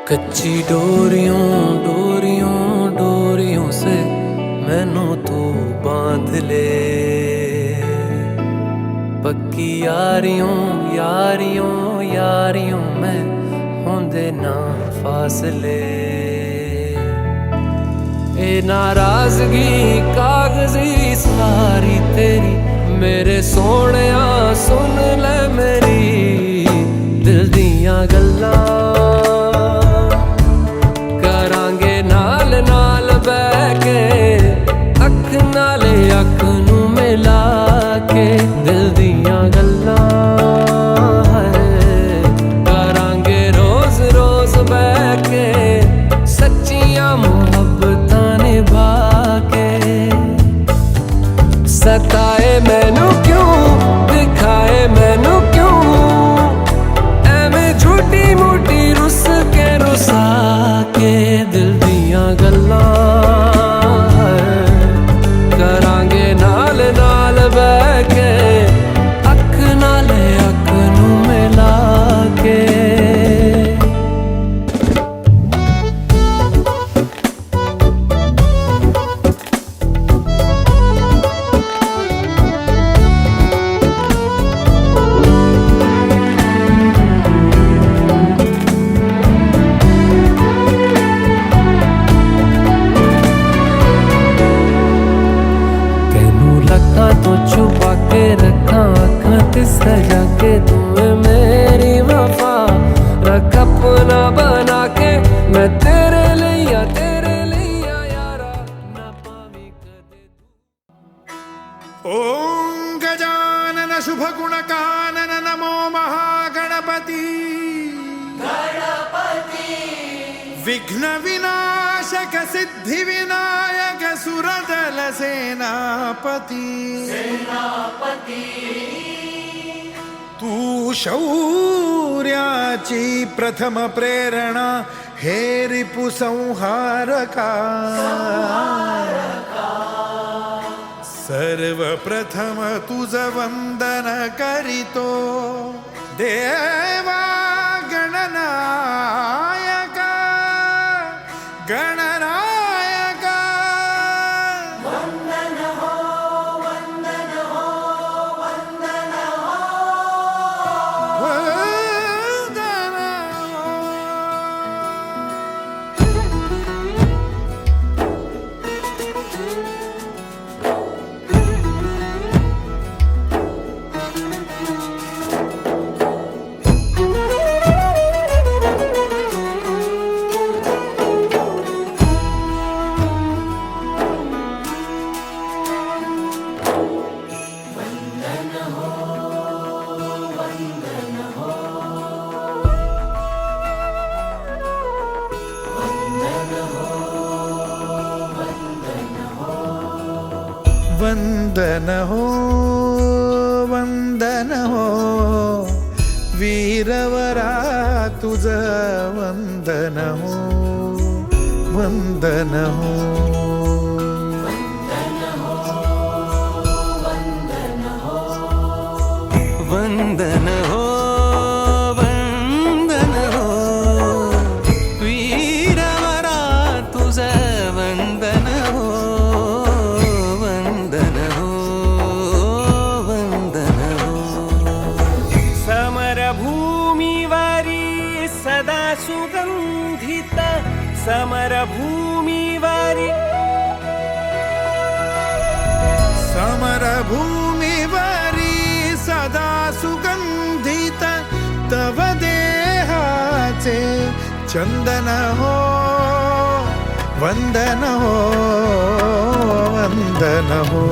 कच्ची डोरियों डोरियों डोरियों से मैनू तू बांध ले, पक्की यारियों यारियों यारियों में होंदे ना फासले। ए नाराजगी कागजी सारी तेरी मेरे सोहणिया सुन ले मेरी दिल दियां गल्लां करांगे नाल नाल बैठ के अख नाले अख नू मिला के दिल दियां गल्लां करांगे रोज रोज बैठ के सच्चियां मुहब्बतां निभा के। सताए मैनू क्यों दिखाए मैनू क्यों एवें झूठी मूठी रुस के रुसा के दिल दियां गल्लां करांगे नाल नाल बैठ के अख नाल अख नू मिला के। तो छुपा के रखा आँखां ते सजा के तूने मेरी वफा रख अपना बना के मैं तेरे लिया यारा ना पावी कदे तू। ओम गजानन शुभ गुण कानन नमो महागणपति विघ्न विनाशक सिद्धि विनायक सुरदल सेनापति तू शौर्याची प्रथम प्रेरणा हे रिपु संहारका सर्वप्रथम तुझ वंदन करीतो देवा गणनायका गणनायका वंदन हो वंदन हो वंदन हो वंदन हो। वंदन हो वंदन हो वीरवरा तुझ वंदन हो वंदन हो। वंदन हो वंदन हो वीरवरा तुझ वंदन हो वंदन हो वंदन हो। समरभूमीवरी सदा सुगंधित समरभूमीवरी समरभूमीवरी सदा सुगंधित तव देहाचे चंदन हो वंदन हो वंदन हो।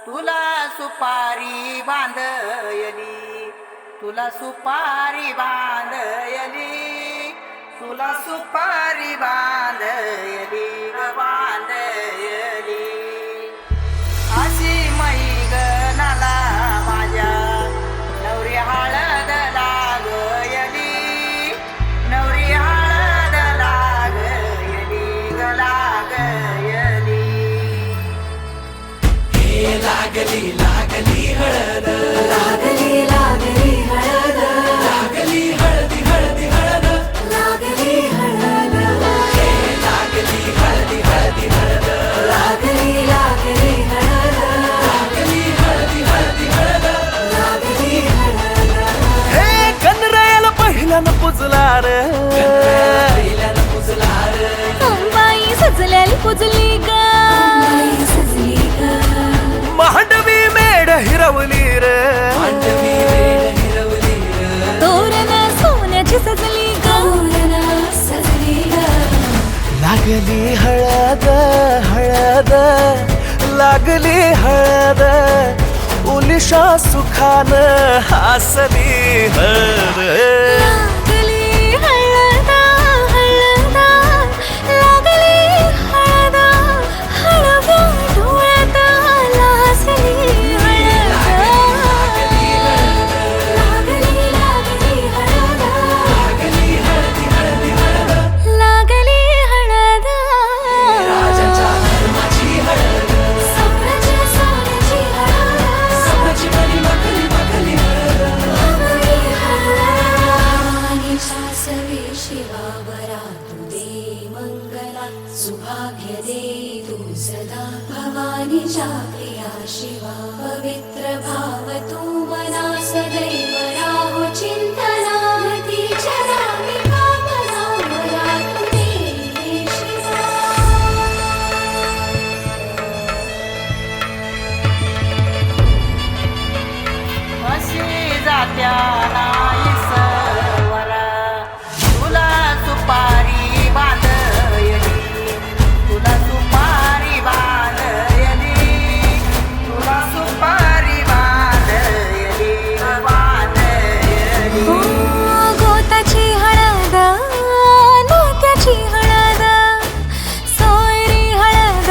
तुला सुपारी बांधयली तुला सुपारी बांधयली तुला सुपारी बांधयली बांधयली अशी मैगनाला माझ्या नवरी हळद लागयली नवरी हळद लागयली लागयली। बाई सजलेली पुजली ग मांडवी मेढ हिरवली रे तोरण सोन्याची सजली ग लागली हळद हळद लागली हळद उलिशा सुखान हासली हळद लागली हळद हळद लागली हळद हळव्या डोळ्यात लाजली हळद लागली हळद लागली हळद सोन्याची सोन्याची भवानीच्या सवे शिवावरा तू दे मंगला सुभाग्य दे तू सदा भवानीच्या प्रिया शिवा पवित्र भाव तू मना सदैव राहो चिंतना तिच्या नामी कामना मला तू दे शिवा अशी जात्या नाही सवर तुला सुपारी बांधयली तुला सुपारी बांधयली तुला सुपारी बांधयली बांधयली गोताची हळद नात्याची हळद सोयरी हळद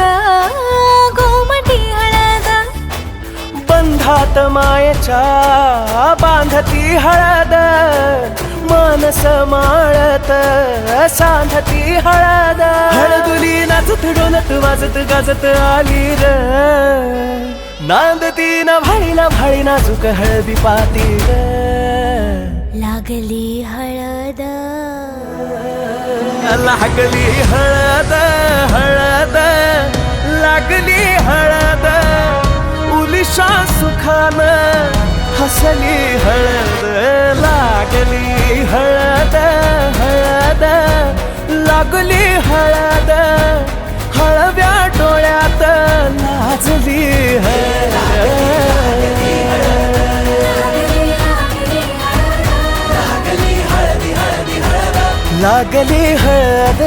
गोमटी हळद बंधात मायेच्या बांधती हळद मानस माळत सांधती हळद हळदुली नाचत डोलत वाजत गाजत आली र नांदती न भाळी नाजूक हळदी पाती ग लागली हळद लागली हळद हळद लागली हळद उलिशा सुखान हसली हळद लागली हळद हळद लागली हळद हळव्या डोळ्यात लाजली हळद लागली हळद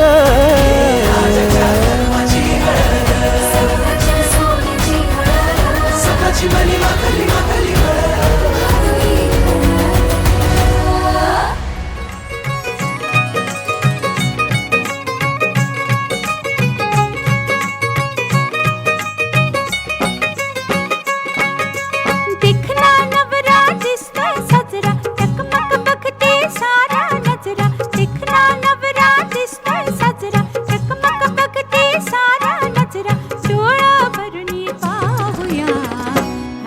दिखना नवरा दिसतोय सजरा टकमक बघते सारा नजरा दिखना नवरा दिसतोय सजरा टकमक बघते सारा नजरा डोळा भरणी पाहूया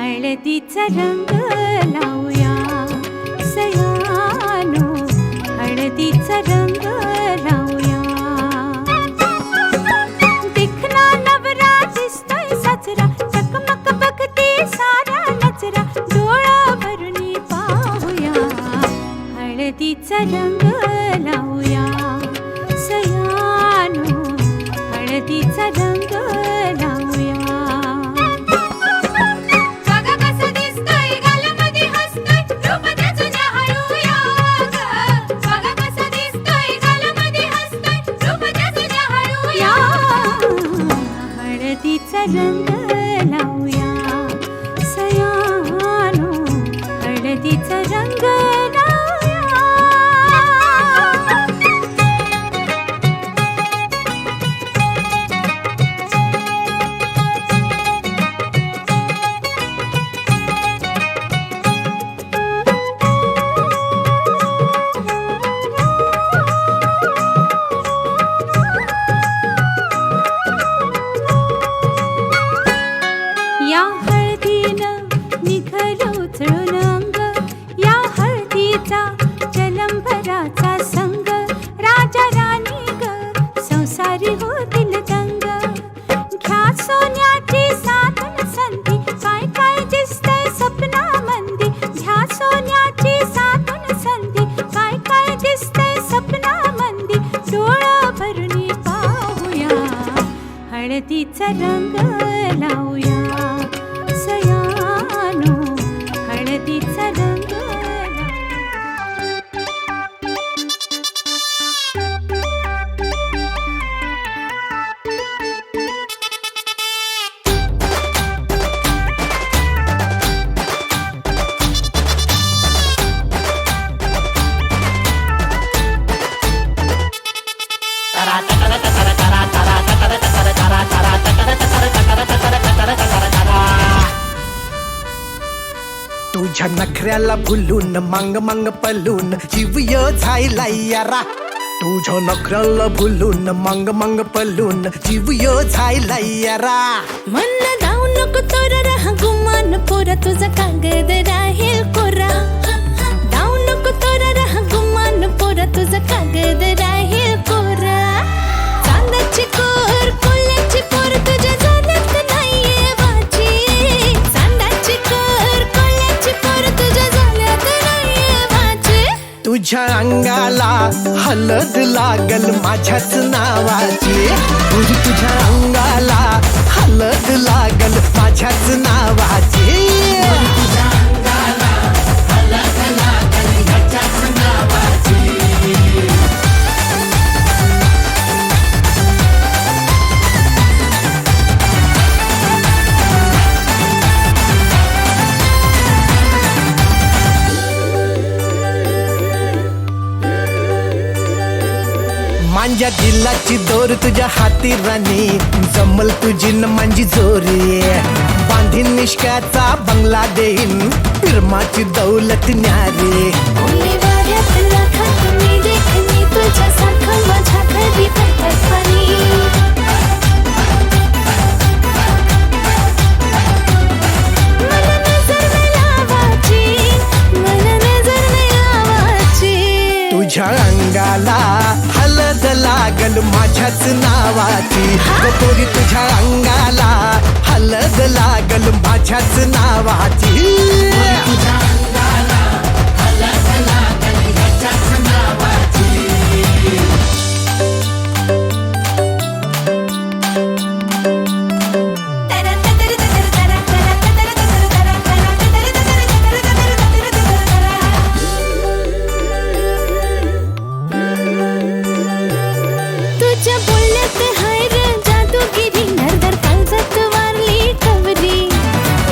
हळदीचा रंग लावूया सयानो हळदीचा रंग लावूया दिखना नवरा दिसतोय सजरा चकमक बघते सारा नजरा डोळा भरणी पाहूया हळदीचा रंग लावूया सयानो हळदीचा रंग लावूया बघा कसं दिसतोय गालामध्ये हसतोय रूप त्याचं न्याहाळूया ग. बघा कसं दिसतोय गालामध्ये हसतोय रूप त्याचं न्याहाळूया हळदीचा रंग लावूया सयानो हळदीचा रंग लावूया हळदीचा रंग लावूया सयानो हळदीचा रंग तुझ्या नखऱ्याला भुलून मांग मांग पलून जीव य झायला यारा तुझ्या नखऱ्याला भुलून मांग मांग पलून जीव य झायला यारा मन जाऊ नको तोरा राहा गुमान पोरा तुझा कागद राहील कोरा जाऊ नको तोरा राहा गुमान पोरा तुझा कागद राहील कोरा चांदाची कोर कोल्ह्याची पोर तुझ्या जाण्यात नाहीये वाची चांदाची कोर कोल्ह्याची पोर तुझ्या जाण्यात नाहीये वाची तुझ्या अंगाला हलद लागल माझ्याच नावाची तुझ्या अंगाला हलद लागल माझ्याच नावाची माझ्या दिलाची दोर तुझ्या हाती राणी जमल तुझी न माझी जोरी बांधीन निष्काचा बंगला देईन फिरमाची दौलत न्यारी ओली वाऱ्यात लाखात मी देखणी तुझ्यासारखं माझ्या घरी पडतात पाणी मला नजर नाही लावायची मला नजर नाही लावायची तुझ्या अंगाला हलद लागल माझ्याच नावाची पोरी तुझ्या अंगाला हलद लागल माझ्याच नावाची तुझ्या बोलण्यात हाय रे जादूगिरी नरदर काळजात वारली कवरी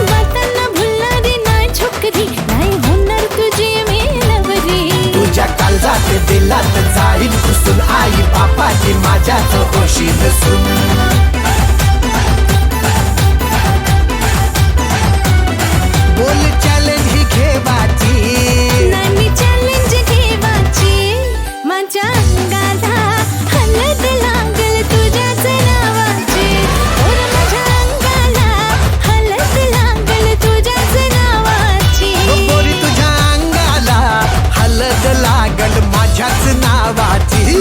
बातांना भुलणारी नाही छोकरी नाही होणार तुझी मी नवरी तुझ्या काळजात दिलात जाईल घुसून आई बापाची माझ्याच होशील सून बोल चॅलेंज ही घेवाची नानी चॅलेंज घेवाची माझ्या अंगाला हलद लागल तुझ्याच नावाची ओर माझ्या अंगाला हलद लागल तुझ्याच नावाची पोरी तुझ्या अंगाला हलद लागल माझ्याच नावाची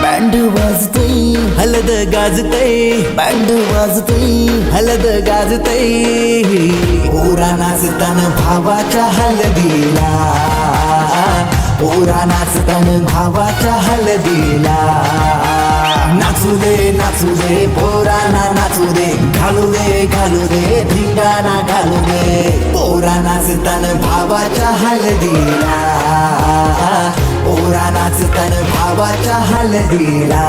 बँड वाजतय हलद गाजतय बँड वाजतय हलद गाजतय पोरा नाचतान भावाच्या हलदीला पोरा नाचतान भावाच्या हलदीला नाचू दे पोरांना नाचू दे घालू दे धिंगाणा घालू दे पोरा नाचतान भावाच्या हलदीला पोरा नाचतान भावाच्या हलदीला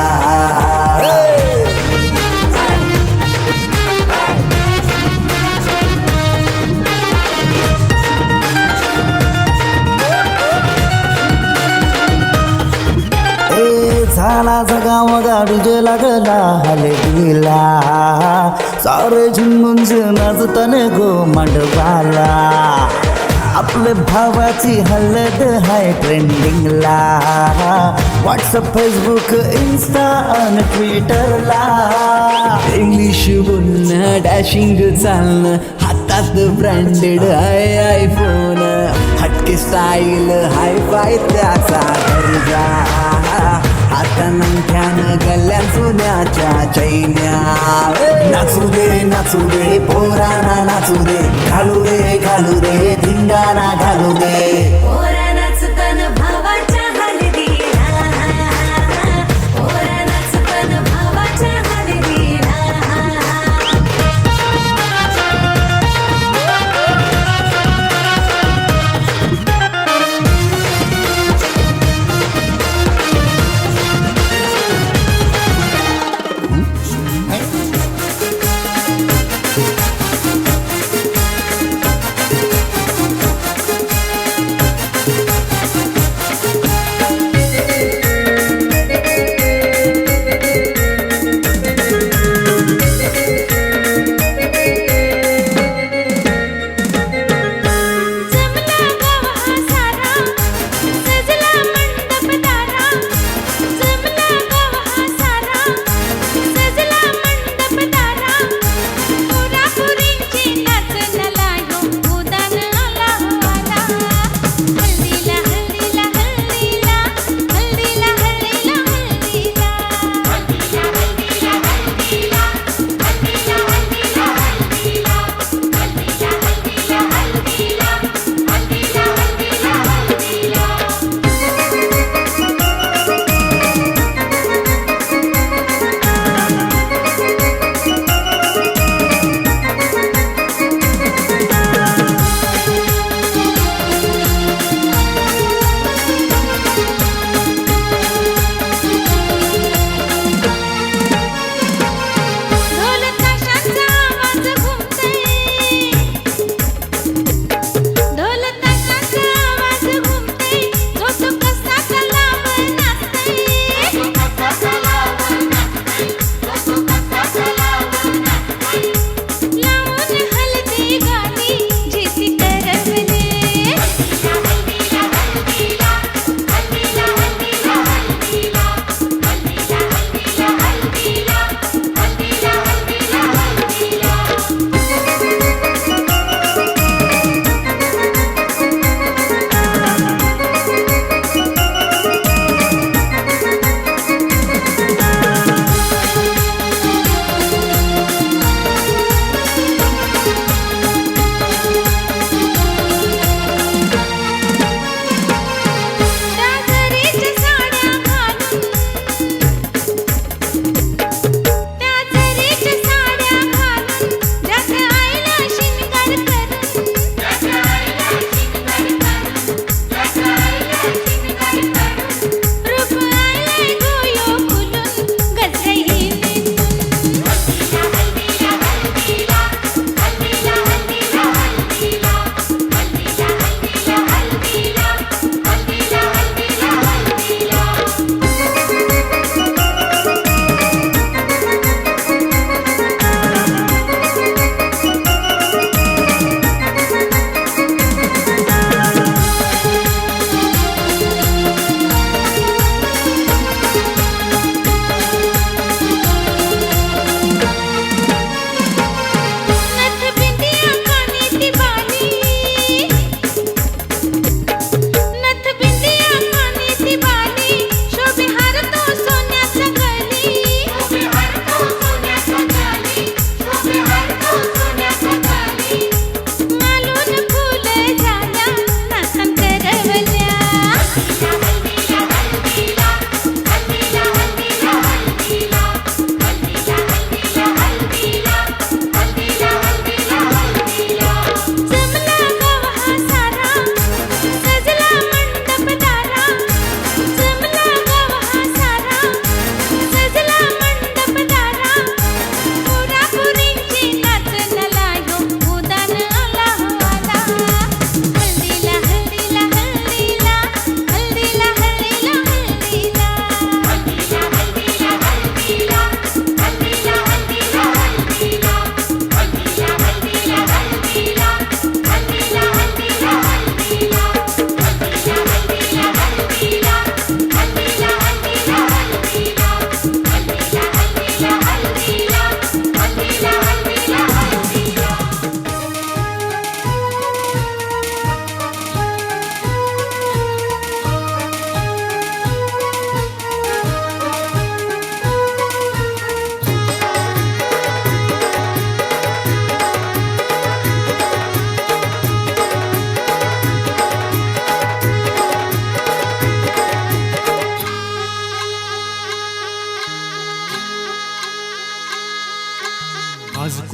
झाला जगाव गाडूजे लागला हलदीला सारे झुंगून नाचतान गो मांडवाला आपल्या भावाची हलद हाय ट्रेंडिंगला व्हॉट्सअप फेसबुक इन्स्टा आणि ट्विटरला इंग्लिश बोलणं डॅशिंग चालणं हातात ब्रँडेड हाय आयफोन हटके स्टाईल हाय फाय त्याचा दर्जा आता नंख्यानं गल्ल्या सोन्याच्या चैन्या नाचू दे पोरांना नाचू दे घालू दे धिंगाणा घालू दे पोरा नाचतन भावाच्या हलदीला पोरा नाचतन भावाच्या हलदीला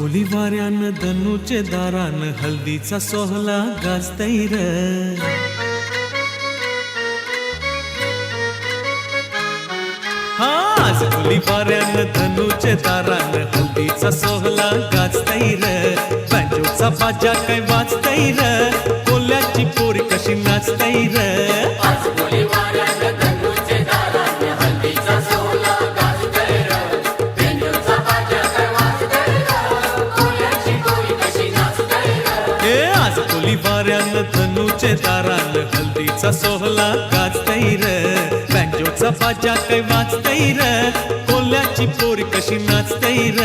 कोली वाऱ्यान धनुचे दारान हल्दीचा सोहला गाजतैर आज कोली वाऱ्यान धनुचे दारान हल्दीचा सोहला गाजतैर बँजोचा बाजा काय वाजतैर कोल्याची पोरी कशी नाचतैर वाऱ्यान धनुचे दारान हल्दीचा सोहला गाजतैर बँजोचा बाजा काय वाजतैर कोल्याची पोरी कशी नाचतैर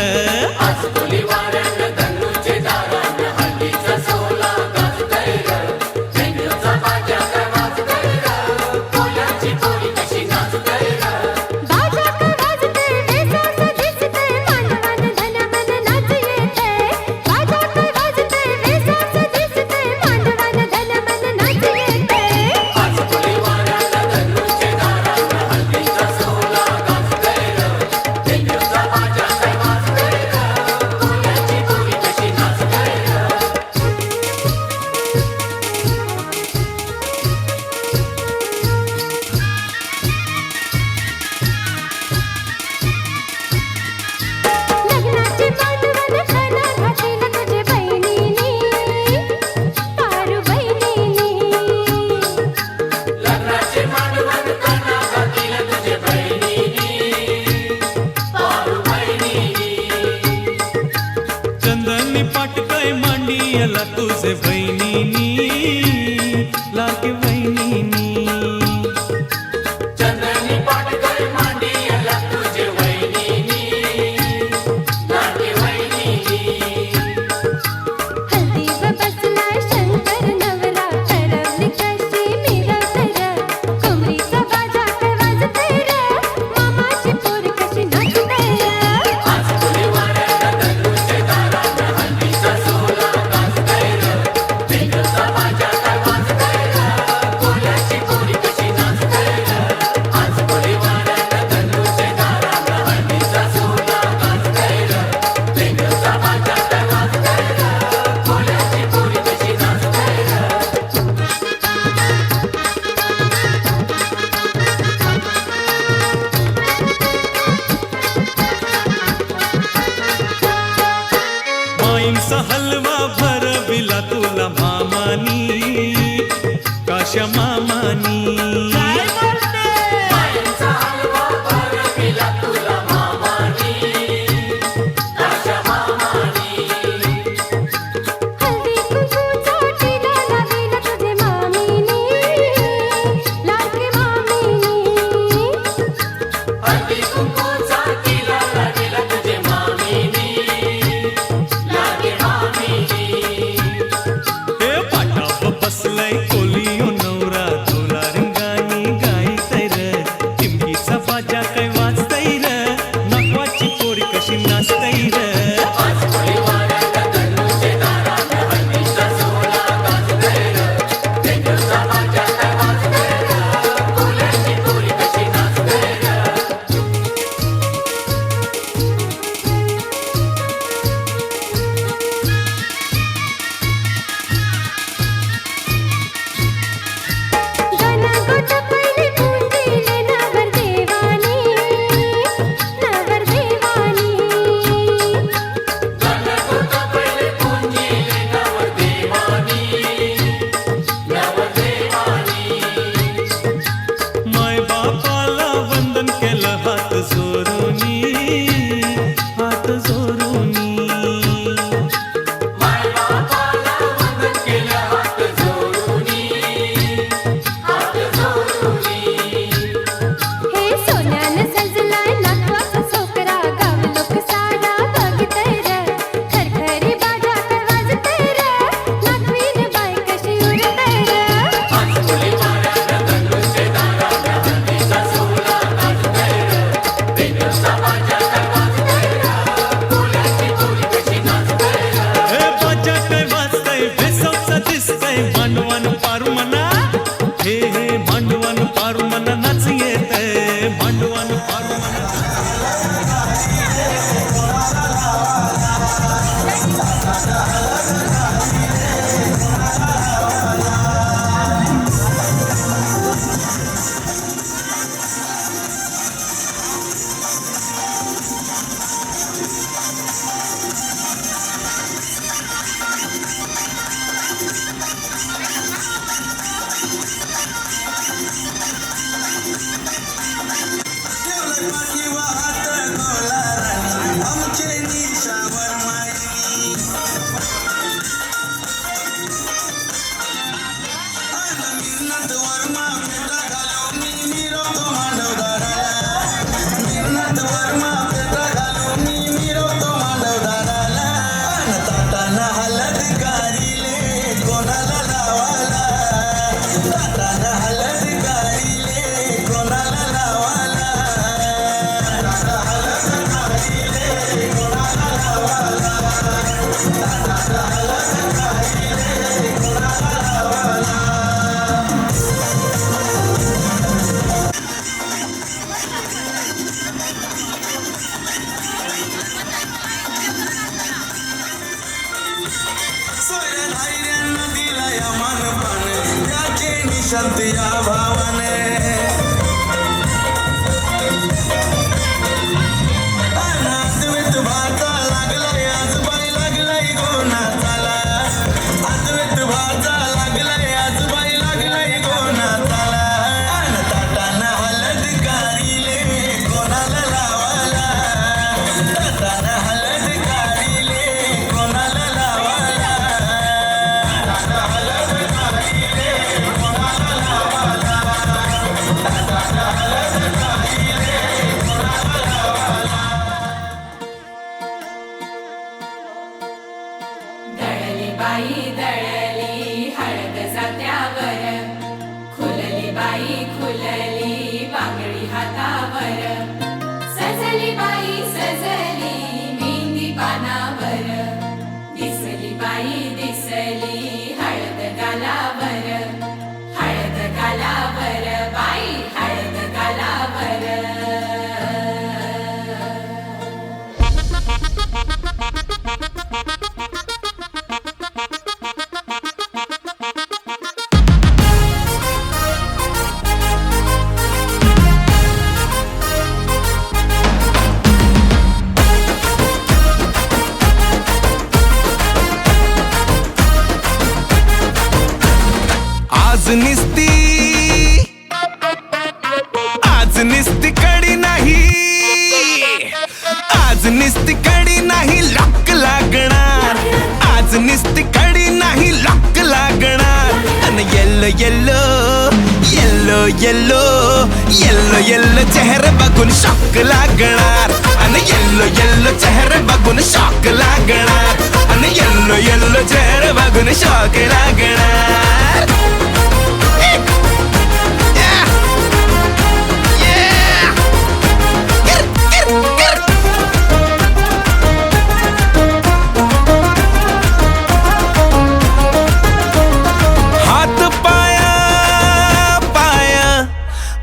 मांडियाला तुझे बहिणीनी लागे बहिणीनी चंदनी पाटकर मांडियाला तुझे बहिणीनी लागे बहिणीनी हल्दी बसला शंकर नवरा ठरवली कशी मिरवतर कमरीचा बाजा काय वाजतैर मामाची पोर कशी नाचतैर आज भावाने अद्वैत भाचा लागलाय आज बाई लागलाय गोनाचाला अद्वैत भाचा लागलाय आज बाई लागलाय गोनाचाला अन ताटानं हळद काढिले कोणाला लावाला ताटानं हळद काढिले कोणाला लावाला ताटानं हळद काढिले कोणाला लावाला ताटानं हळद काढिले कोणाला लावाला दळली बाई दळली हळद जात्यावर खुलली बाई खुलली बांगडी हातावर सजली बाई सजली मेहंदी पानावर दिसली बाई दिसली हळद गालावर बाई हळद गालावर आज निस्ती कडी नाही आज निस्ती कडी नाही लॉक लागणार आज निस्ती कडी नाही लॉक लागणार अन yellow yellow yellow yellow yellow yellow चेहरा बघून शॉक लागणार अन येल्लो येल्लो चेहरा बघून शॉक लागणार अन येल्लो येल्लो चेहरा बघून शॉक लागणार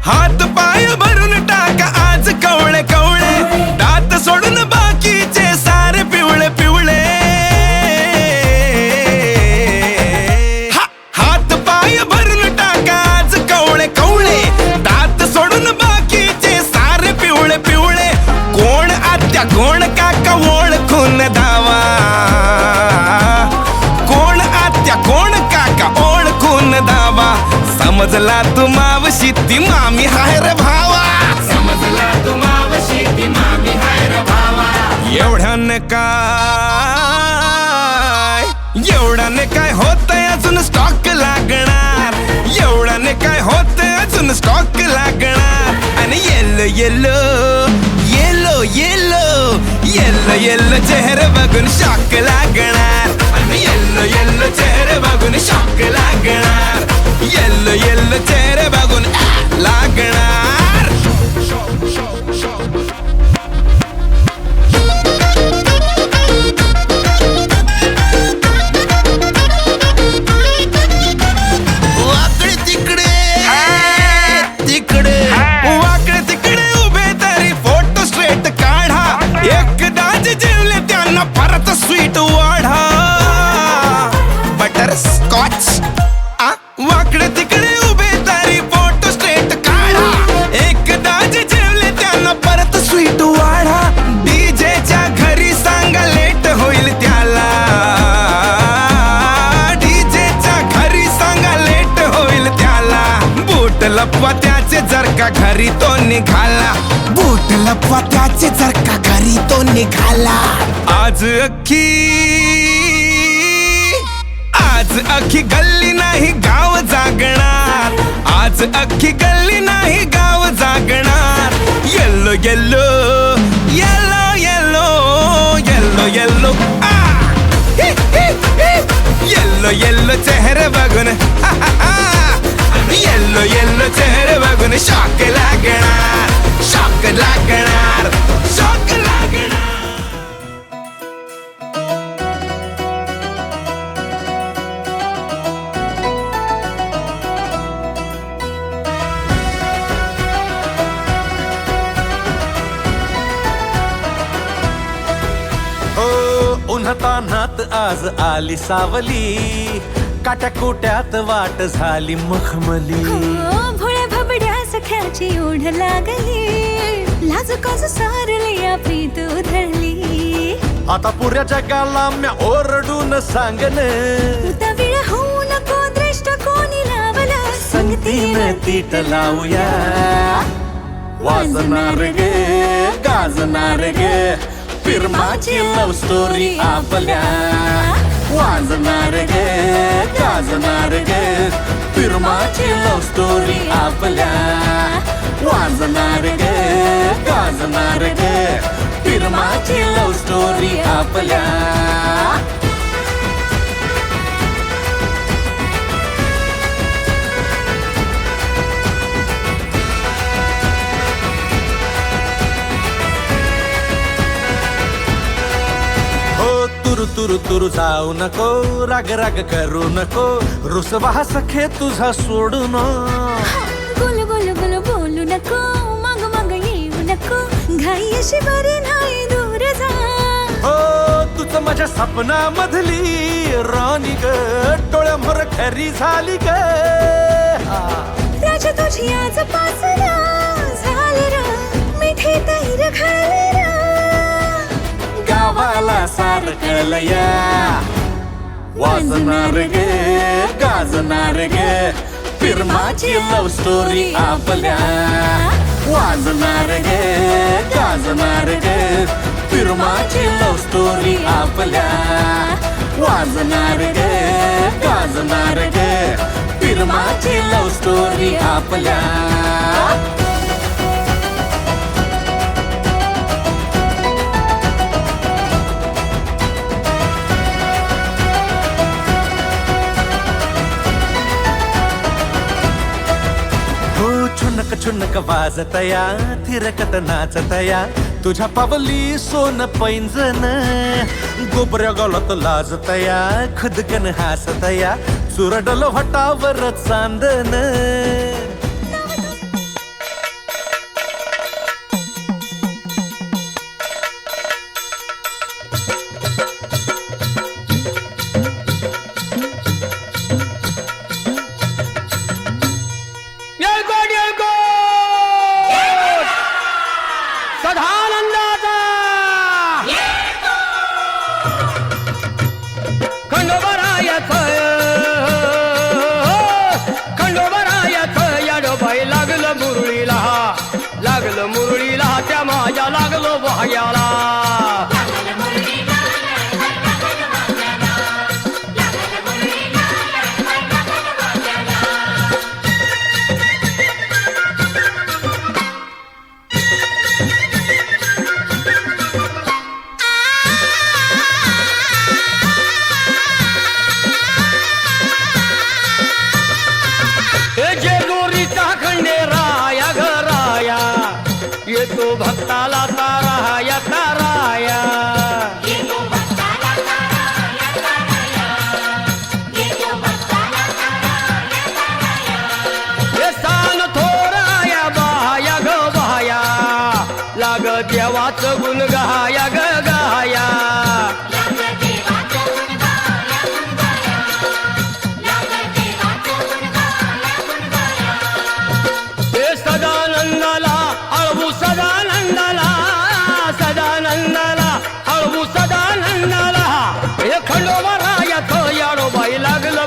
हात पाय भरून टाका आज कवळे कवळे दात सोडून बाकीचे सारे पिवळे पिवळे हात पाय भरून टाका आज कवळे कवळे दात सोडून बाकीचे सारे पिवळे पिवळे कोण आत्या कोण काका ओळखून धावा कोण आत्या कोण काका ओळखून धावा समजला तू मावशी ती मामी हाय रे भावा समजला तू मावशी ती मामी हाय रे भावा एवढ्याने काय होतंय अजून स्टॉक लागणार एवढ्याने काय होतंय अजून स्टॉक लागणार आणि yellow yellow yellow yellow yellow yellow चेहरा बघून शॉक लागणार आणि येल्लो येल्लो चेहरा बघून शॉक लागणार येल्लो येल्लो चेहरे बघून लागणार वाकडे तिकडे तिकडे वाकडे तिकडे उभे तरी फोटो स्ट्रेट काढा एकदाच जेवले त्यांना परत स्वीट वाढा बटर स्कॉच वाकडे तिकडे उभे तरी फोटो स्ट्रेट काढा एकदाच जेवले त्यांना परत स्वीट वाढा डीजेच्या घरी सांगा लेट होईल त्याला डीजेच्या घरी सांगा लेट होईल त्याला बूट लपवा त्याचे जर का घरी तो निघाला बूट लपवा त्याचे जर का घरी तो निघाला आज अख्खी गल्ली नाही गाव जागणार आज अख्खी गल्ली नाही गाव जागणार yellow yellow yellow yellow yellow yellow yellow yellow चेहरे बघून येल्लो येल्लो चेहरे बघून शॉक लागणार शॉक लागणार शॉक लागणार उन्हातान्हात आज आली सावली काट्या कोट्यात वाट झाली मखमली ओढ लागली लाज काज सारली आपली तू धरली आता पुऱ्या जगाला म्या ओरडून सांगन उतावीळ होऊ नको दृष्ट कोणी लावलं संगतीनं तीट लावूया वाजणार गे गाजणार गे फिरमाची लव स्टोरी आपल्या वाजणार गे गाजणार गे फिरमाची लव स्टोरी आपल्या वाजणार गे गाजणार गे फिरमाची लव स्टोरी आपल्या तुरु तुरु तुरु जाऊ नको राग राग करू नको रुसवा सखे तुझा सोडून गुल गुल गुल बोलू नको मग मग येऊ नको घाई अशी बरी नाही दूर जा हो तुझं माझ्या सपनामधली राणी ग डोळ्यामोर खरी झाली ग राजा तुझी आज पासना झाली र मिठी तैर खाली र गावाला सारखलया वाजणार गे गाजणार गे फिरमाची लव स्टोरी आपल्या वाजणार गे गाजणार गे फिरमाची लव स्टोरी आपल्या वाजणार गे गाजणार गे फिरमाची लव स्टोरी आपल्या छुनक छुनक वाजतया थिरकत नाचतया तुझ्या पावली सोन पैंजन गोबऱ्या गळत लाजतया खुदकन हासतया चुरडल हटावर चांदन लागलं मुरळीला त्या माझ्या लागलो भाग्याला येतो भक्ताला ताराया ताराया हे सान थोराया बाया ग बाया लाग देवाचं गुण गाया ग गाया हे सदानंदाला अळवू सदानंदाला सदानंदाला अळवू सदानंदाला हे खंडोबारायात याडोबाई लागलं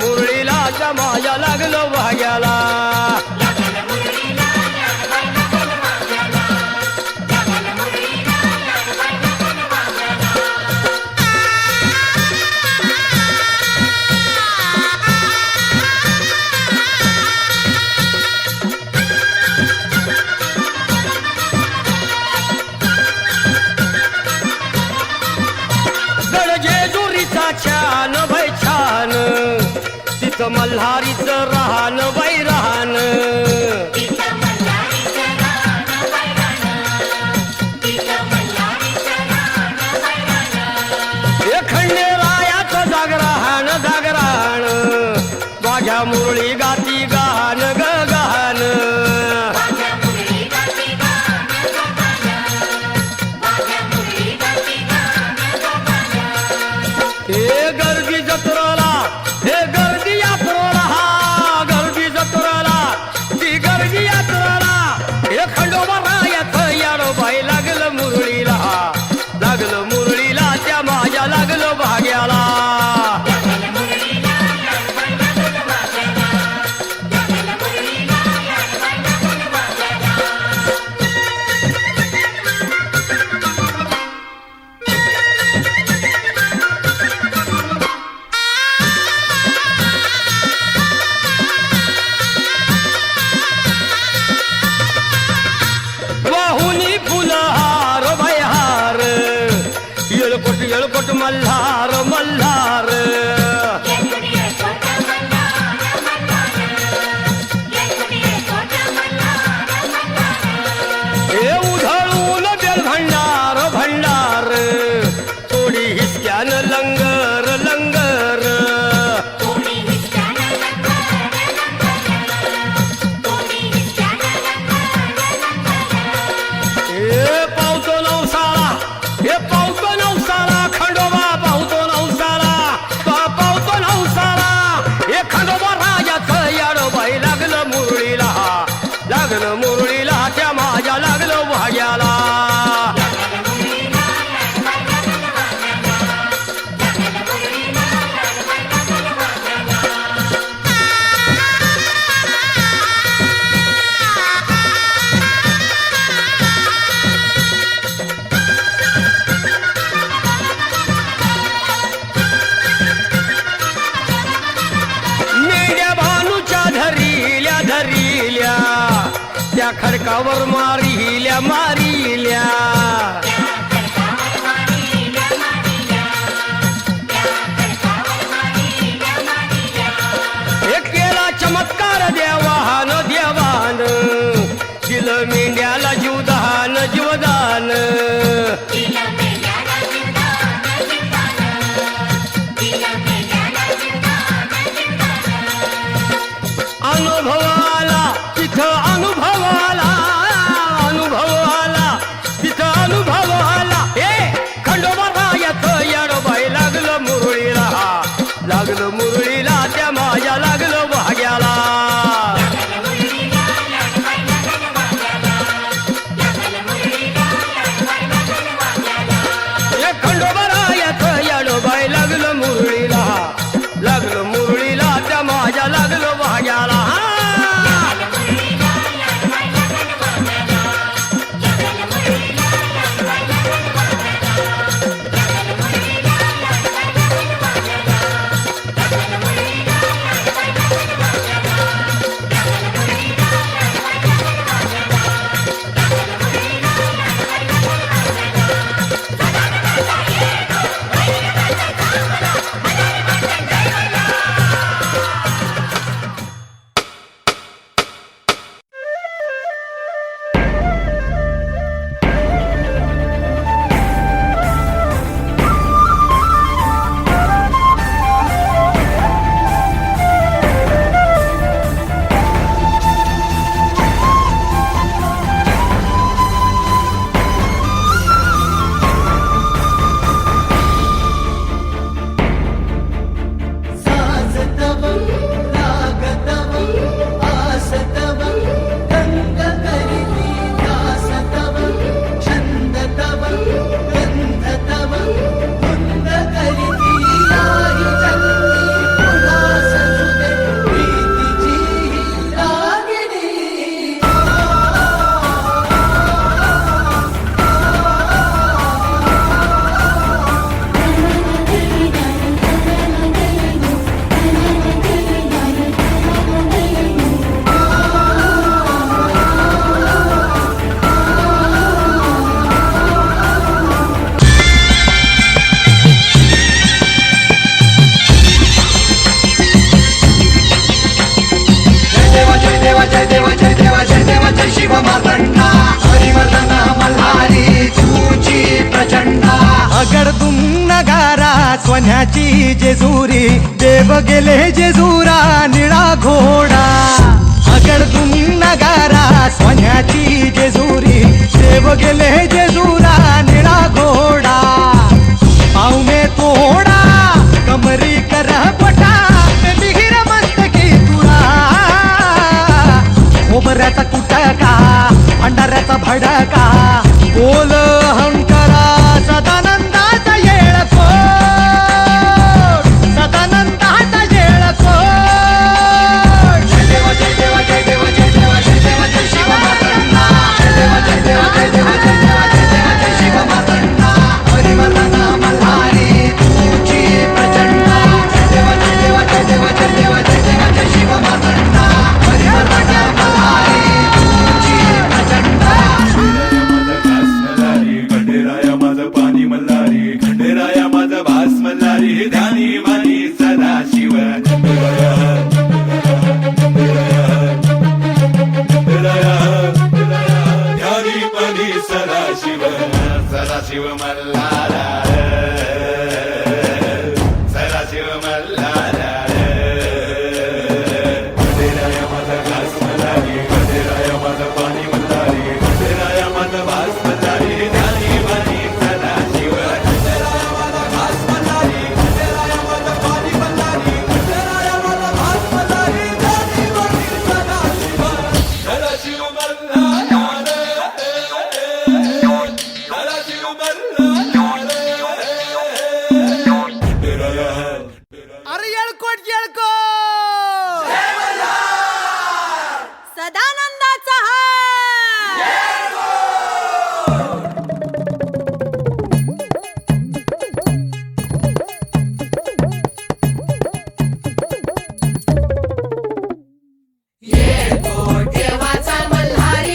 मुरळीला त्या माझ्या लागलं भाग्याला छान बाई छान तिथं मल्हारीचं राहण बाई राहण हे खंडेरायाचं जागराहण जागराहण माझ्या मुरळी गाती गाहन ग गाहन हे गर्दी जत्रेला हे गर्दी यात्रेला हा गर्दी जत्रेला ती त्या खडकावर मारिल्या मारिल्या एक केला चमत्कार देवान देवान दिलं मेंढ्याला जीवदान जीवदान अनुभव आला तिथं अनुभव आला अनुभव आला तिथं अनुभव आला ए खंडोबा रायात याडोबाई लागलं मुरळीला लागलं मुरळीला त्या माझ्या लागलं भाग्याला ए खंडोबा रायात याडोबाई लागलं मुरळीला लागलं मुरळीला त्या माझ्या लागलं भाग्याला सोन्याची जेजुरी देव गेले जेजुरा निळा घोडा अगडतून नगारा सोन्याची जेजुरी देव गेले जेजुरा निळा घोडा पावने तोडा कमरी कर पटा मिहिर मस्तकी तुळा खोबऱ्याचा कुटका भंडाऱ्याचा भडका बोल हंकरा सदानंदाचा येळको सदानंदाचा येळको जय देवा जय देवा जय देवा जय देवा जय देवा जय शिव मातंडा जय देवा जय देवा जय देवा जय देवा जय देवा जय शिव मातंडा हरिमर्दना मल्हारी तुझी प्रचंडा जय देवा जय देवा जय देवा जय देवा जय देवा जय शिव मातंडा हरिमर्दना मल्हारी तुझी प्रचंडा खंडेराया माझं पाणी मल्हारी खंडेराया माझं भास मल्हारी ध्यानी मानी सदा शिव ध्यानी मानी सदा शिव मल्हारा सदा शिव मल्हारा खंडेराया माझं भास मल्हारी खंडेराया माझं पाणी मल्हारी खंडेराया माझं भास मल्हारी ध्यानी मानी सदा शिव खंडेराया माझं भास मल्हारी खंडेराया माझं पाणी मल्हारी खंडेराया माझं भास मल्हारी ध्यानी मानी सदा शिव मल्हारा सदा शिव मल्हारा अरे येळकोट येळको सदानंदाचा देवाचा मल्हारी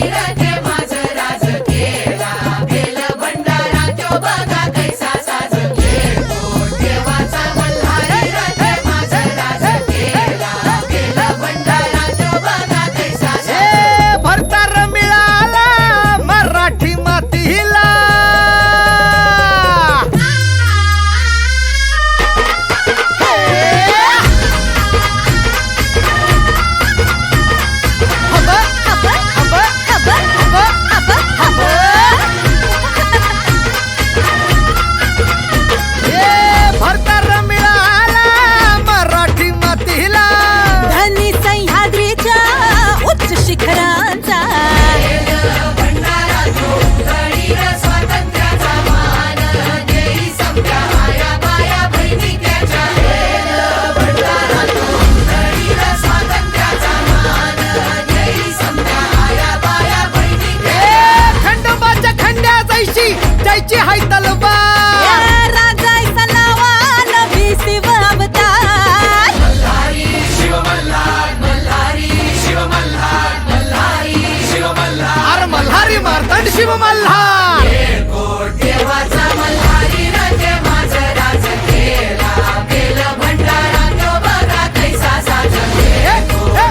शिव मल्हार देवाचा मल्हारी रंगे माझं राज केला बेल भंडारा तो बघा कैसा साज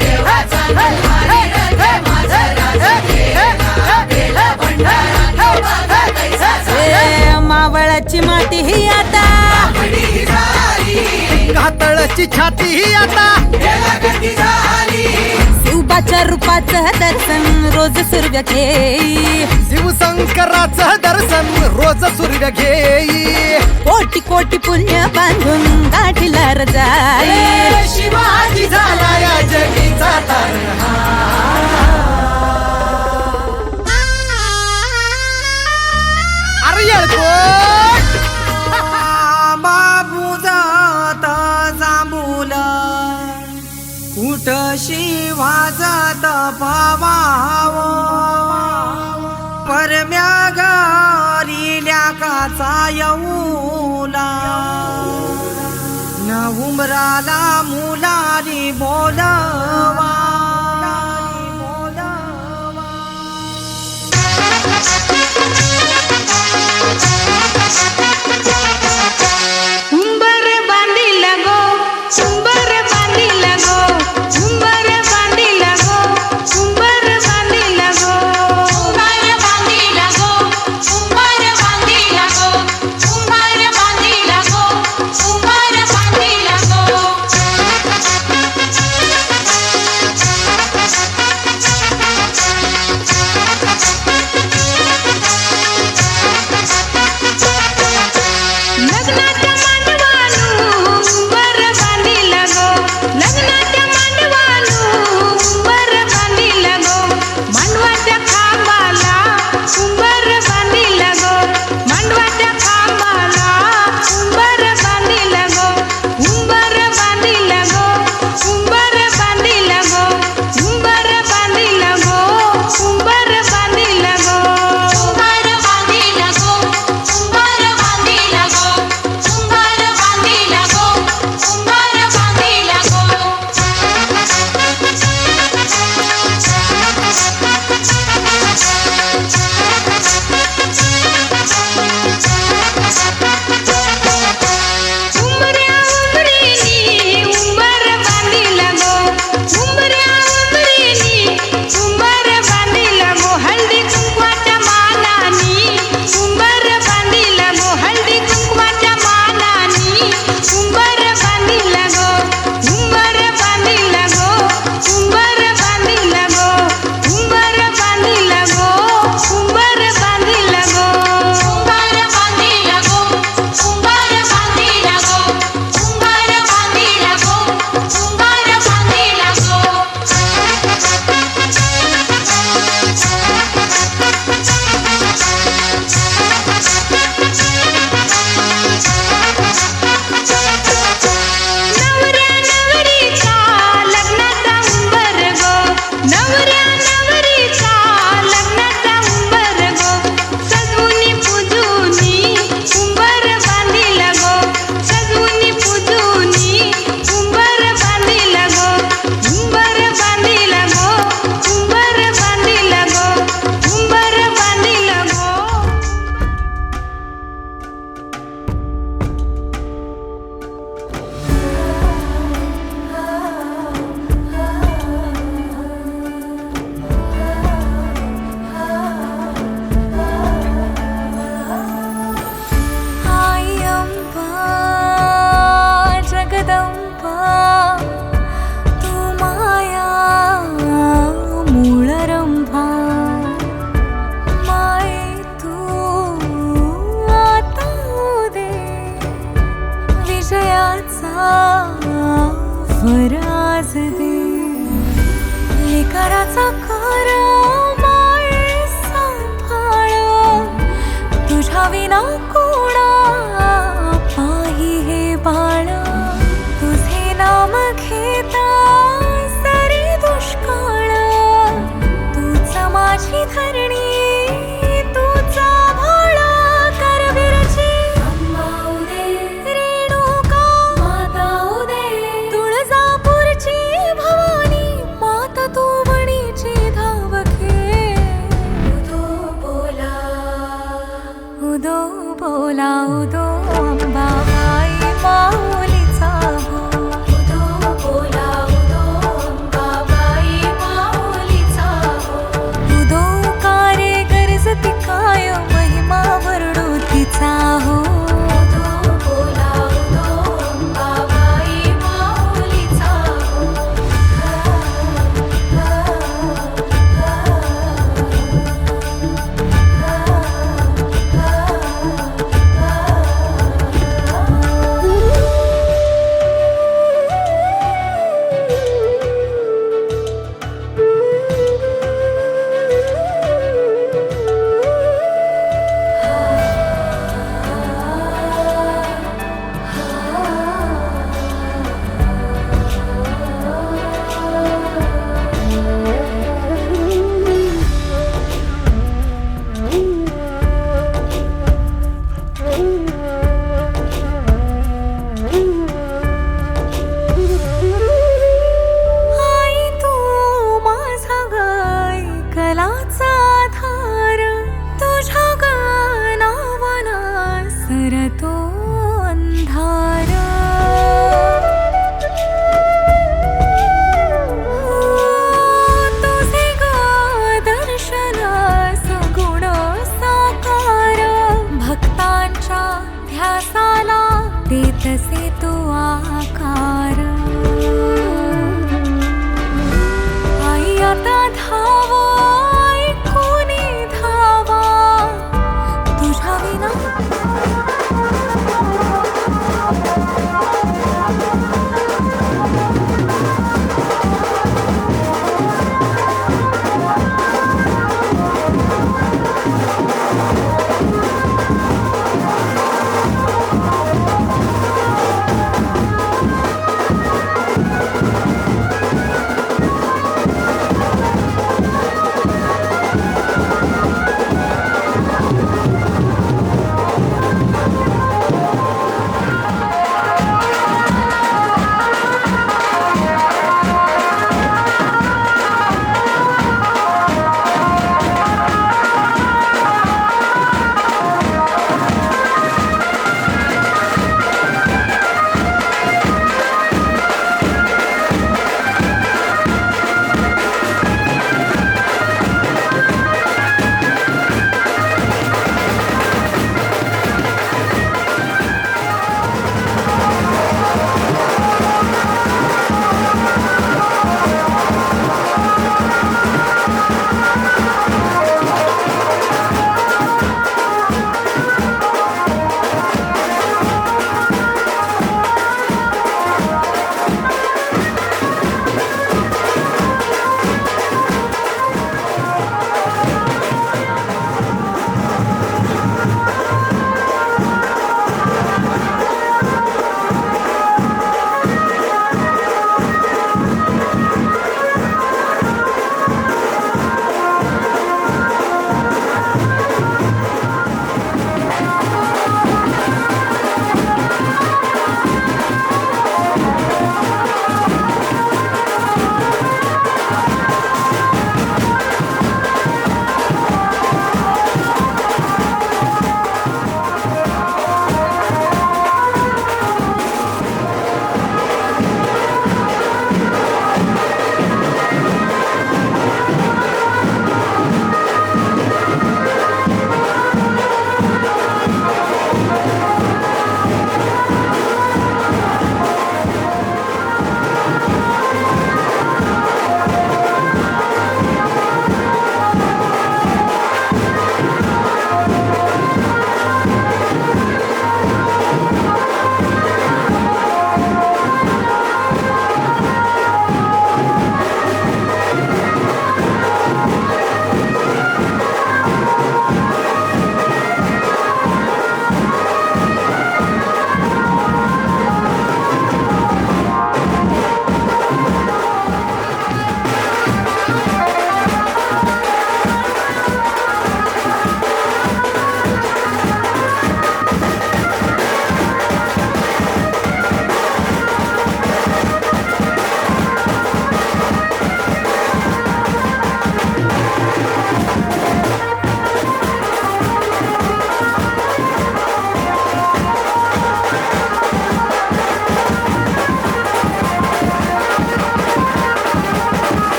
देवाचा मल्हारी रंगे माझं राज केला बेल भंडारा तो बघा कैसा साज मावळाची माती ही आता आपली झाली घातळची छाती ही आता गती झाली शिवबाच्या रूपाचं दर्शन रोज सूर्य घेई शिवशंकराचं दर्शन रोज सूर्य घेई कोटी कोटी पुण्य बांधून गाठीला जाई शिवाजी झाला या जगीचा अरे येळकोट बाबू जाता जांभूला कुठ शिवा जात पावाव परम्या घरील्या काचा येऊला न उमराला मुलारी बोलवा उंबर बांधिला गो उंबर बांधिला गो उंबर बांधिला गो उंबर बांधिला गो उंबर बांधिला गो उंबर बांधिला गो उंबर बांधिला गो उंबर बांधिला गो लग्नाच्या मांडवानू उंबर बांधिला गो लग्नाच्या मांडवानू उंबर बांधिला गो मांडवाच्या खांबाला उंबर बांधिला गो मांडवाच्या खांबाला उंबर बांधिला गो उंबर बांधिला गो उंबर बांधिला गो उंबर बांधिला गो उंबर बांधिला गो उंबर बांधिला गो उंबर बांधिला गो उंबर बांधिला गो उंबर बांधिला उंबऱ्या उंबरीनी उंबर बांधिला गो उंबऱ्या उंबरीनी उंबर बांधिला गो हळदी कुंकवाच्या मानानी उंबर बांधिला गो हळदी कुंकवाच्या मानानी उंबर बांधिला गो उंबर बांधिला गो उंबर बांधिला गो उंबर बांधिला गो उंबर बांधिला गो उंबर बांधिला गो उंबर बांधिला गो उंबर बांधिला गो उंबर बांधिला नवऱ्या नवरीचा लग्नाचा उंबर गो नवऱ्या नवरीचा लग्नाचा उंबर गो सजवुनी पूजुनी उंबर बांधिला गो सजवुनी पूजुनी उंबर बांधिला गो उंबर बांधिला गो उंबर बांधिला गो उंबर बांधिला गो आई अंबा जगदंबा तू माया मूळ रंभा माय तू आता दे विजयाचा वराज दे लेकराचा कर माये सांभाळ तुझ्या विना कोणा पाही हे बाळ तुझे नाम घेता सरी दुष्काळ तूच माझी धरणी तुझा भाळा करवीरची अंबा उदे रेणुका माता उदे तुळजापूरची भवानी माता तू वणीची धावखे तो बोल उदो अंबाबाई माऊलीचा हो उदो अंबाबाई माऊलीचा हो उदो कारे गरजती काय महिमा वरडू तिचा हो उदो अंबाबाई माऊलीचा हो आई तू माझा गाय कलाचा धार तुझ्या गानावाना सरतो अंधार तुझे गा दर्शन सगुण साकार भक्तांच्या ध्यासाला देतसे तू आकार आई आता धावा ऐकूनी धावा तुझ्या विना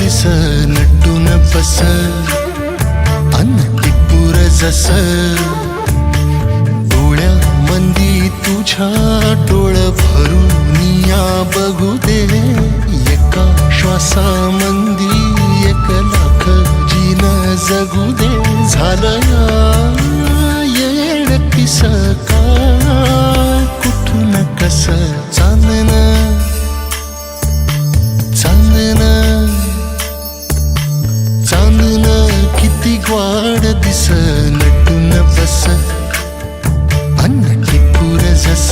दिस नटून बस अन्न टिपूर जस डोळ्या मंदी तुझ्या डोळ भरून या बघू दे एका श्वासामंदी 1 लाख जीन जगू दे झालं येड किस काय कुठून कस चांदन चांदन चांदन किती ग्वाड दिस नटून बस अन्न टिपूर जस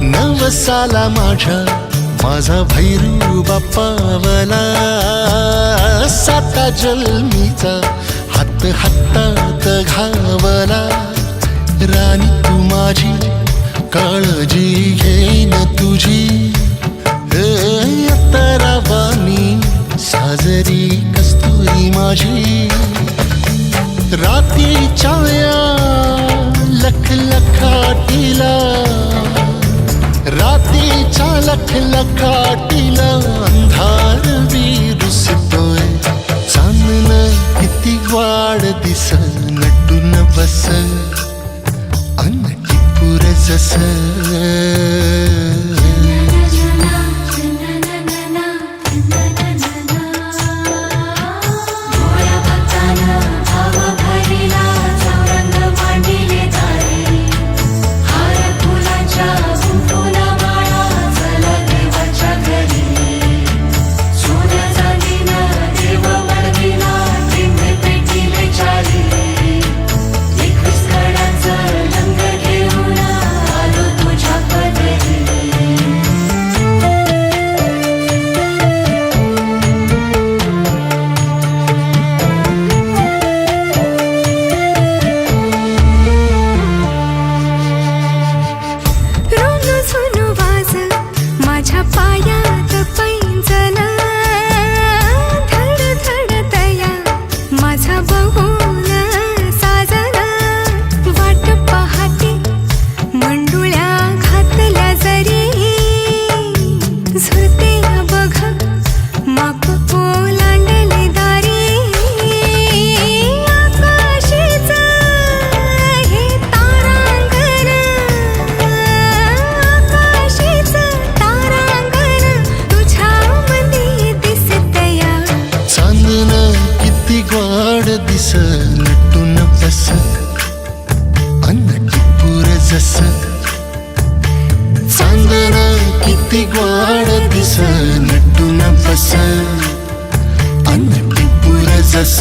नवसाला माझा भैरू बापावला 7 जन्मीचा हात हातात घावला राणी तू माझी काळजी घेईन तुझी अत्तरावानी साजरी कस्तुरी माझी रात्रीच्या लख लखाटीला रात्रीच्या लख लखाटीला अंधार विरुसतोय चांदन किती वाढ दिस नटून बस अन्न टिपूर जस दिस नटून बस अन्न टिपूर जस चांदन किती ग्वाड दिस नटून बस अन्न टिपूर जस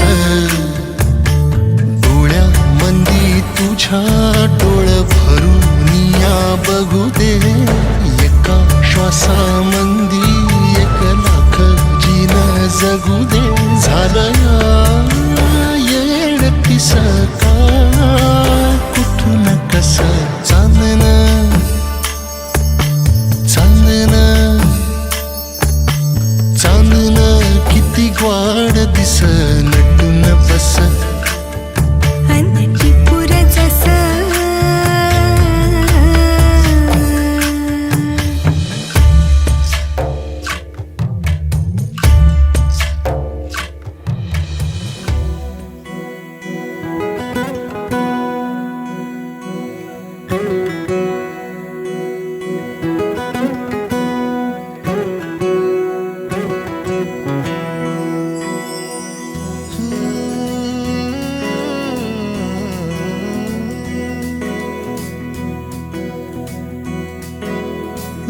डोळ्या मंदी तुझ्या डोळ भरून या बघू दे एका श्वासामंदी 1 लाख जीन जगू दे झालं येड किस काय कुठून कस चांदन चांदन चांदन किती ग्वाड दिस नटून बस अन्न टिपूर जस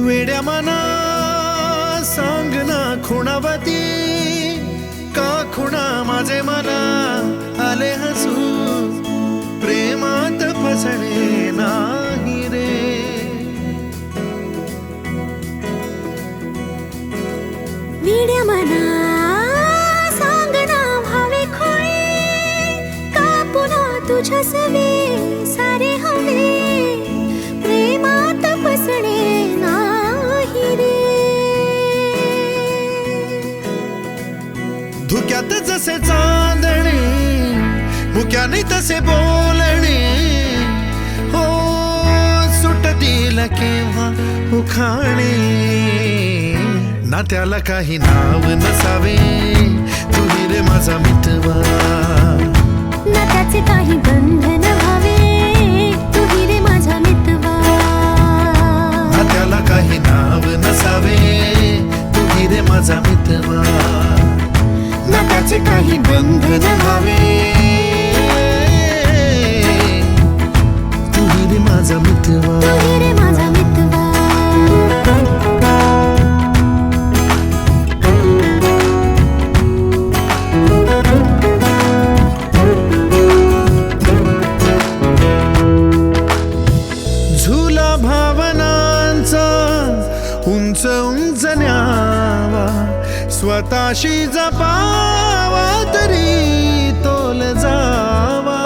वेड्या मना सांग ना खुणावती का खुणा माझे मला आले हसू प्रेमात फसणे नाही रे वेड्या मना सांग तुझ्या सवे सारे हवे प्रेमात बसणे नाही रे. धुक्यात जसे चांदणे मुक्याने तसे बोलणे हो सुटतील केव्हा उखाणे. ना त्याला काही नाव नसावे तुही रे माझा मितवा. ना त्याचे काही बंधन व्हावे तुही रे माझा मितवा. ना त्याला काही नाव नसावे तुही रे माझा मितवा. ना त्याचे काही बंधन व्हावे तुही रे माझा मितवा. तुही रे माझा मितवा. झुला भावनांचा उंच उंच न्यावा स्वतःशी जपावा तरी तोल जावा.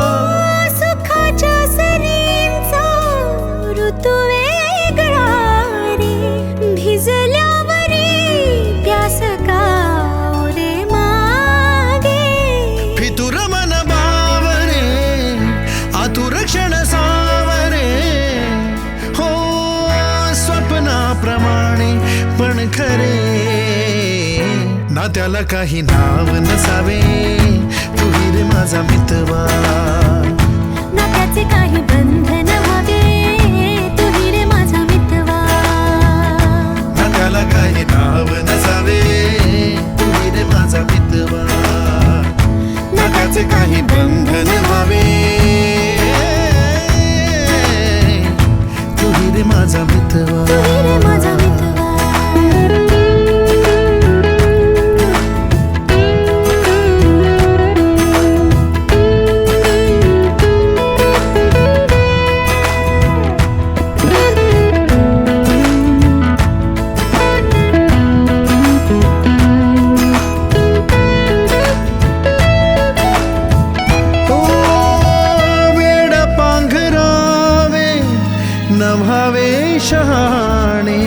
सुखाच्या सरींचा ऋतू वेगळा रे भिजल्यावरी प्यास का रे मागे. फितुर मन बावरे आतुर क्षण सावरे हो स्वप्नाप्रमाणे पण खरे. ना त्याला काही नाव नसावे तुही रे माझा मितवा. ना त्याचे काही बंधन व्हावे तुही रे माझा मितवा. ना त्याला काही नाव नसावे तुही रे माझा मितवा. ना त्याचे काही बंधन व्हावे तुही रे माझा मितवा. तुही रे माझा मितवा. नव्हावे शहाणे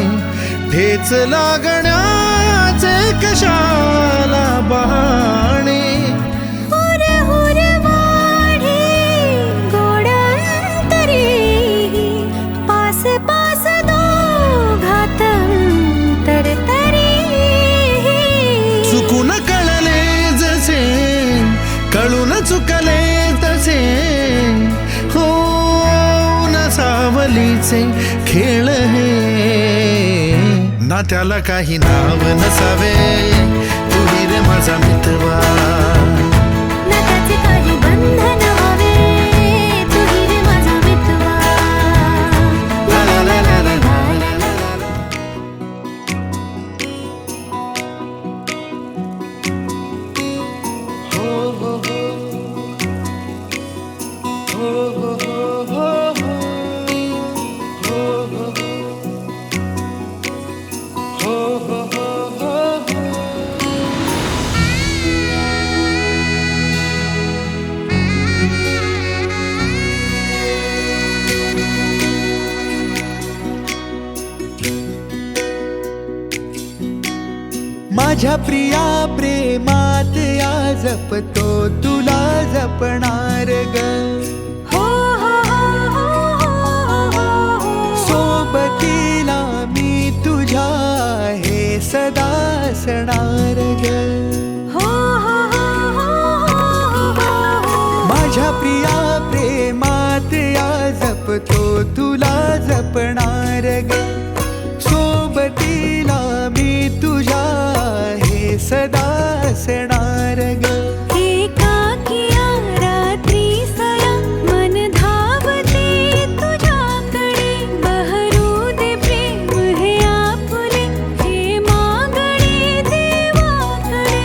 ठेच लागण्याचे कशाला बहाणे. हुर हुर वाढे गोड अंतरी पास पास दोघात अंतर तरी. चुकून कळले जसे कळून चुकले तसे हो सावलीचे खेळ हे. ना त्याला काही नाव नसावे तुही रे माझा मितवा. ना त्याचे काही बंधन व्हावे तुही रे माझा मितवा. ला ला ला ला ला. माझ्या प्रिया प्रेमात या जपतो तुला जपणार ग. हो हो हो हो हो. सोबतीला मी तुझ्या हे सदा असणार ग. हो हो हो. माझ्या प्रिया प्रेमात या जपतो तुला जपणार ग. सोबतीला मी तुझ्या हे सदा असणार ग. एकाकिया रात्री सया मन धावते तुझ्याकडे बहरू दे प्रेम हे आपुले हे मागणे देवाकडे.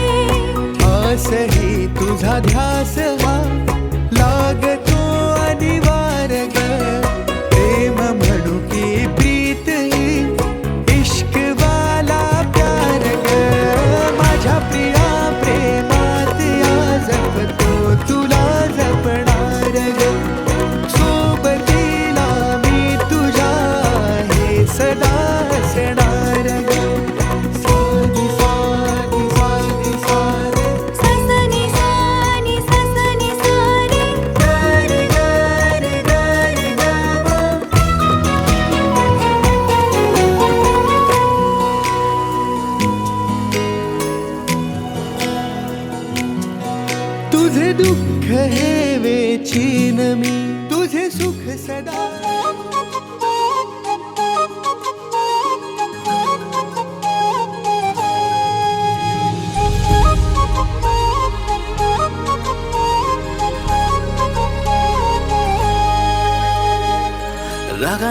असही तुझा ध्यास हा लागतो अनिवार्य ग. प्रेम म्हणू की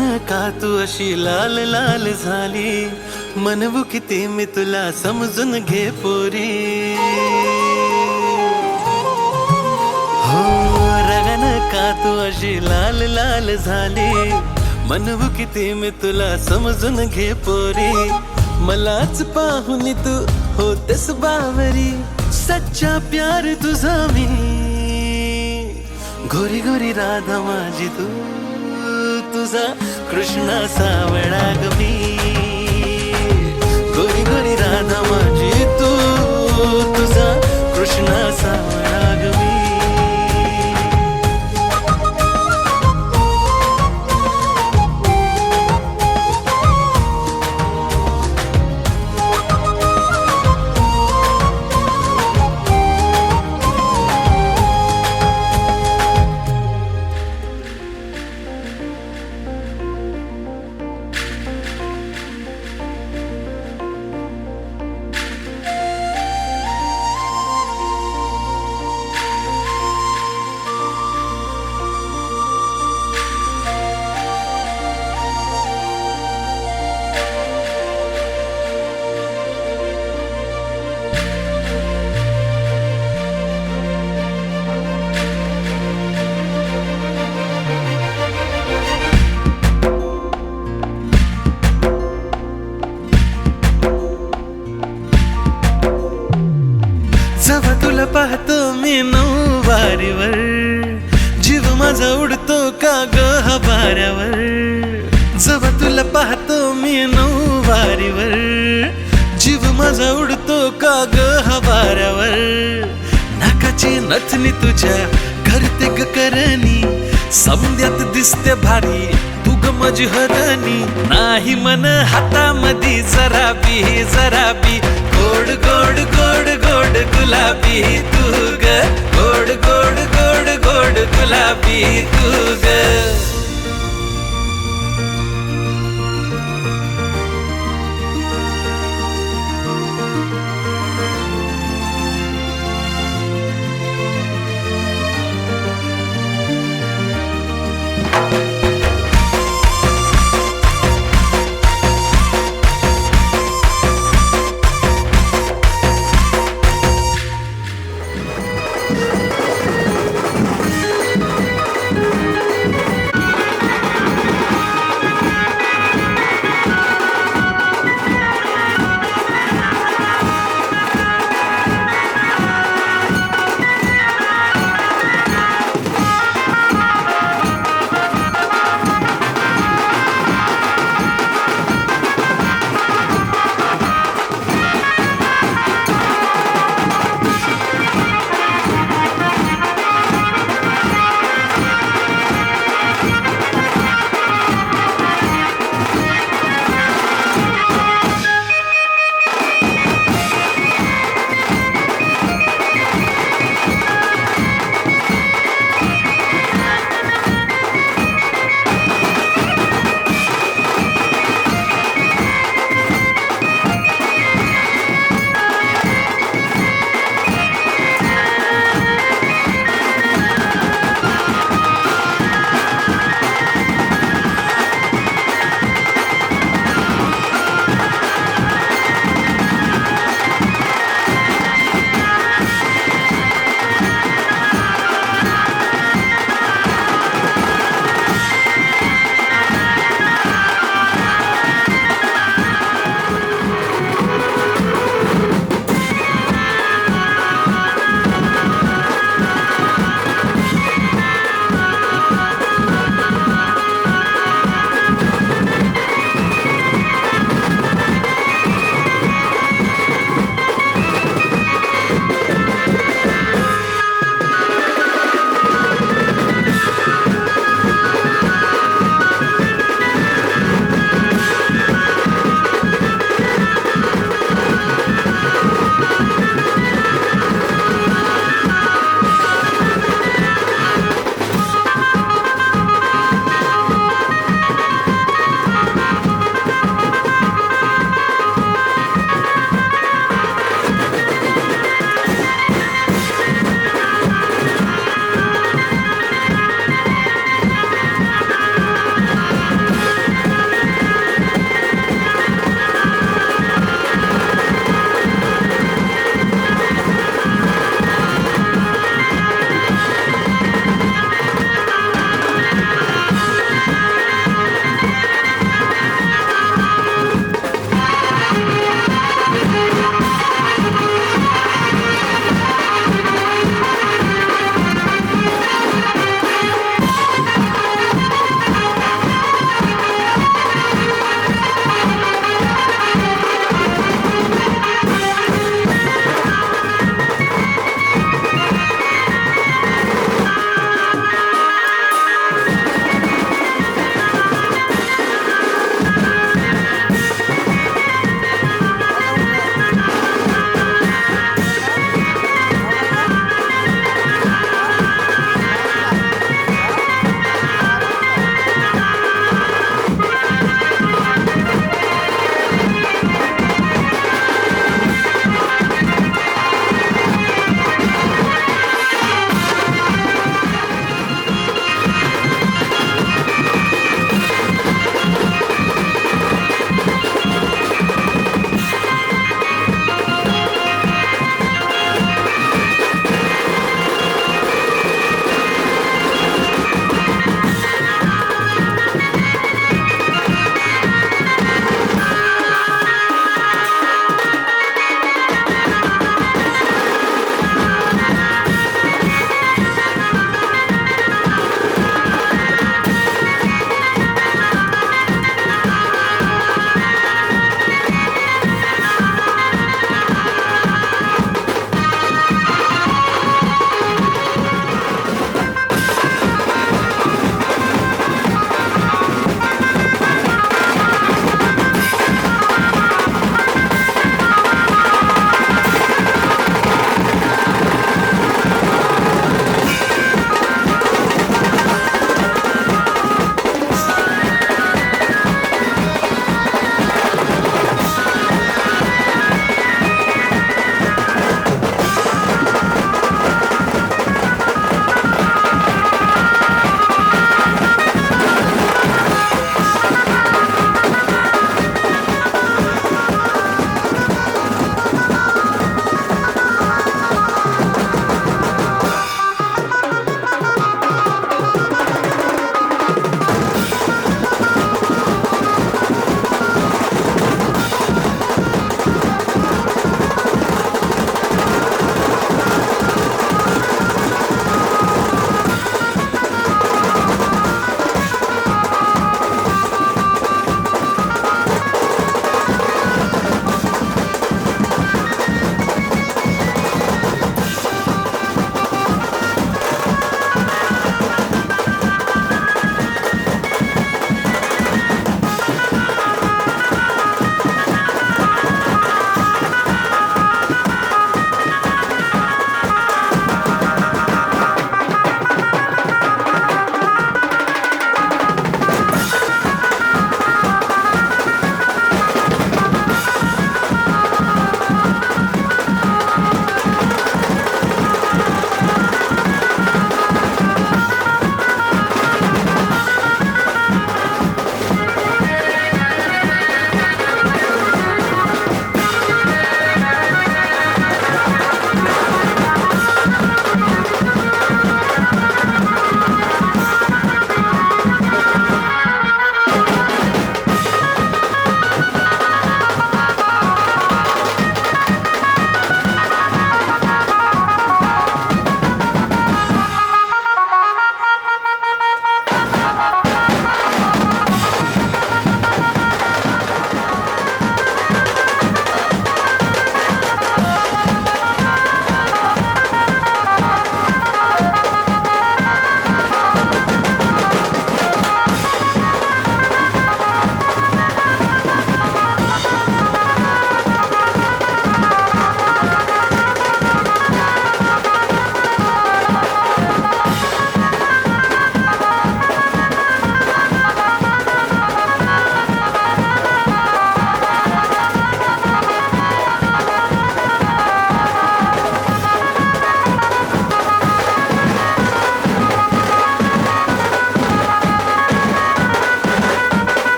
रगन का तू अशी लाल लाल झाली म्हणू किती मी तुला समजून घे पोरी हो रगन का तू अशी लाल लाल झाली म्हणू किती मी तुला समजून घे पोरी मलाच पाहून तू होतेस बावरी सच्चा प्यार तुझा मी गोरी गोरी राधा माझी तू तुझा कृष्णा सावळा ग मी गोरी गोरी राधा माझी तू तुझा कृष्णा सावळा ग मी जेव्हा तुला पाहतो मी नऊवारीवर जीव माझा उडतो का ग हवाऱ्यावर जेव्हा तुला पाहतो मी नऊवारीवर जीव माझा उडतो का ग हवाऱ्यावर नाकाची नथनी तुझ्या करते ग करणी समद्यात दिसते भारी तू ग माझी हरणी नाही मन हातामध्ये जरा बी गोड गोड गोड गोड गुलाबी तू ग गोड गोड गोड गोड गुलाबी तू ग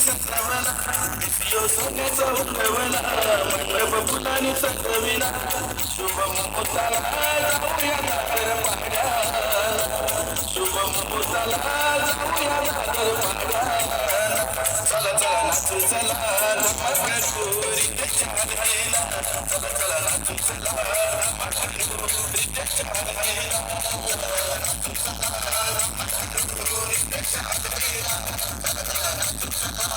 सजवला दिसियो सोन्याचा उठवला मंडप फुलांनी सजविला शुभ मुहूर्ताला जाऊया दादर पाड्याला शुभ मुहूर्ताला जाऊया दादर पाड्याला चला चला नाचू चला धमाल करू रितेशच्या घाईला चला चला नाचू चला धमाल करू रितेशच्या घाईला नाचू चला धमाल करू रितेशच्या घाईला चला चला नाचू चला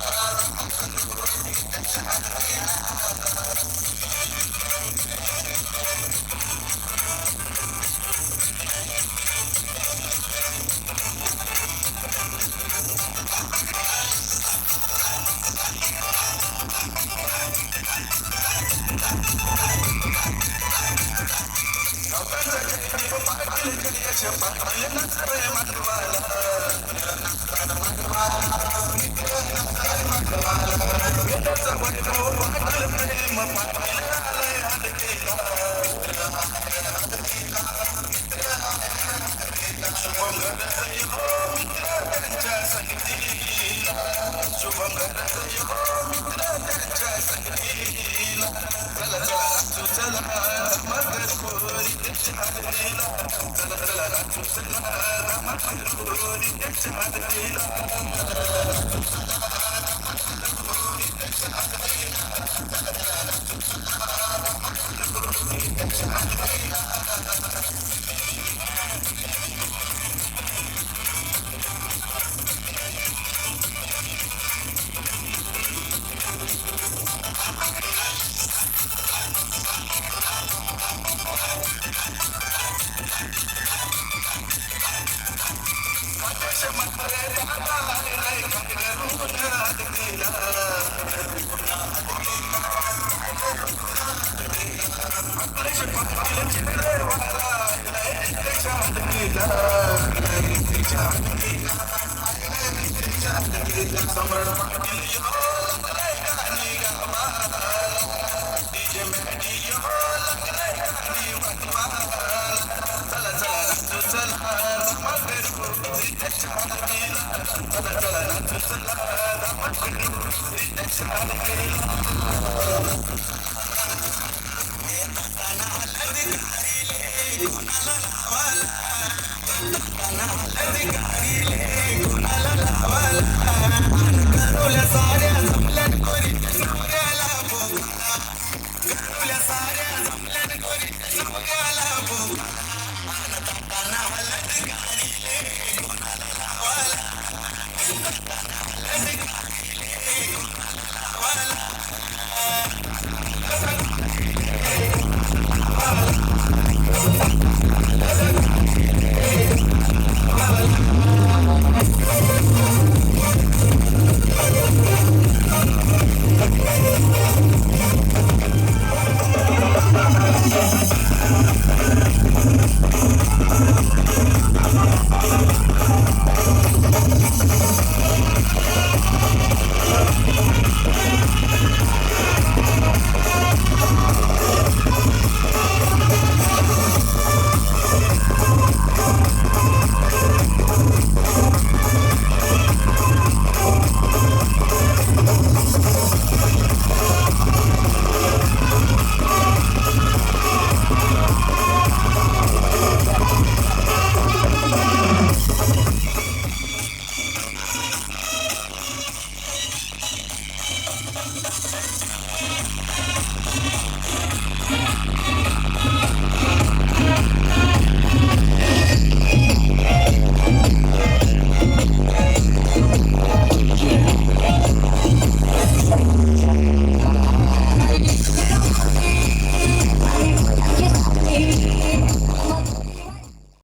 धमाल करू रितेशच्या घाईला